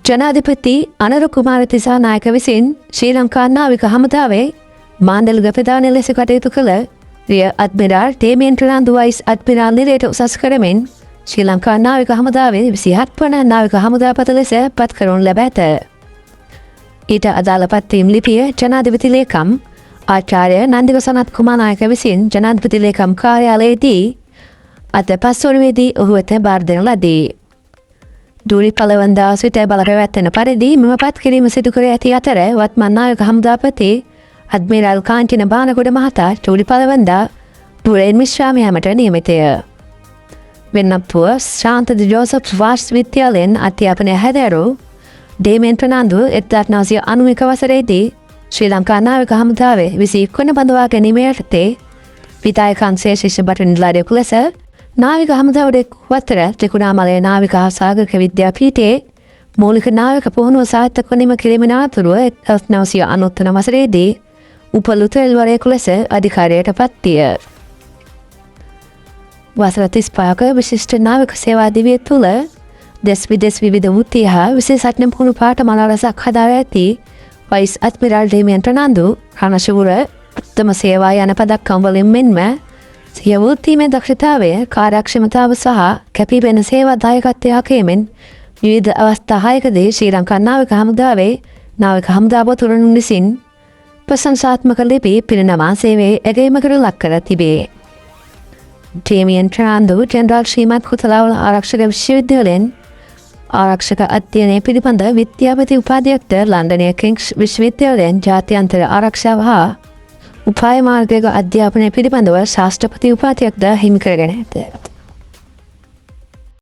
ජනාධිපති අනර කුමාර තිසානායක විසින් ශ්‍රී ලංකා නාවික හමුදාවේ මාණ්ඩලික ප්‍රධානී ලෙස කටයුතු කළ රිය අඩ්මිරාල් ඩේමියන් ට්‍රනාන්දු වයිස් අඩ්මිරාල් නිරයට උසස් කරමින් ශ්‍රී ලංකා නාවික හමුදාවේ 27 වන නාවික හමුදාපත ලෙස පත් කරනු ලැබ ඇත. ඊට අදාළ පත්වීම් ලිපිය ජනාධිපති ලේකම් ආචාර්ය නන්දික සනත් කුමාරනායක විසින් ජනාධිපති ලේකම් කාර්යාලයේදී අද පස්වරුවේදී ඔහු වෙත බාර දෙන ලදී. දූලි පළවන්දා සිට බලපැවැත්වෙන පරිදි මෙම පත් කිරීම සිදු කර ඇති අතර වත්මන් නායක හමුදාපති අඩ්මිරාල් කාන්ටින බානගොඩ මහතා දූලි පළවන්දා පුරේන් විශ්‍රාම යාමට නියමිතය. වෙන්නපුව ශාන්ත ජෝසප් වාර්ෂ් විද්‍යාලයෙන් අධ්‍යාපනය හැදෑරු ඩේමියන් ට්‍රනාන්දු 1991 වසරේදී ශ්‍රී ලංකා නාවික හමුදාවේ 21 වන බඳවා ගැනීම යටතේ විදායකංශයේ ශිෂ්‍ය බටු නිලධාරියෙකු ලෙස නාවික හමුදාවට වතර ත්‍රිකුණාමලය නාවික හා සාගරික විද්‍යාපීඨයේ මූලික නාවික පුහුණුව සාර්ථක වීම කිරීමෙන් අනතුරුව 1993 වසරේදී උපලුතෙල්වරයෙකු ලෙස අධිකාරියට පත්විය. වසර 35ක විශිෂ්ට නාවික සේවා දිවිය තුළ දෙස් විදෙස් විවිධ වෘත්ති හා විශේෂඥ පුහුණු පාඨමාලා රැසක් හදා ඇති වයිස් අඩ්මිරාල් ඩේමියන් ට්‍රනාන්දු රණශූර උත්තම සේවා යන පදක්කම් වලින් මෙන්ම සිය වෘත්තීමේ දක්ෂතාවය කාර්යක්ෂමතාව සහ කැපීපෙනෙන සේවා දායකත්වය හකීමෙන් විවිධ අවස්ථා 6කදී ශ්‍රී ලංකා නාවික හමුදාවේ නාවික හමුදාව තුරුණුන් විසින් ප්‍රශංසාත්මක ලිපි පිරිනමා සේවයේ ඇගයීමකට ලක් කර තිබේ. ඩේමියන් ට්‍රනාන්දු ජෙනරාල් ශ්‍රීමත් කුතලාවල ආරක්ෂක විශ්වවිද්‍යාලයෙන් ආරක්ෂක අධ්‍යයනය පිළිබඳ විද්‍යාපති උපාධියක්ද ලන්ඩනය කිංස් විශ්වවිද්‍යාලයෙන් ජාත්‍යන්තර ආරක්ෂාව හා උපාය මාර්ගයක අධ්‍යාපනය පිළිබඳව ශාස්ත්‍රපති උපාධියක්ද හිමි කරගෙන ඇත.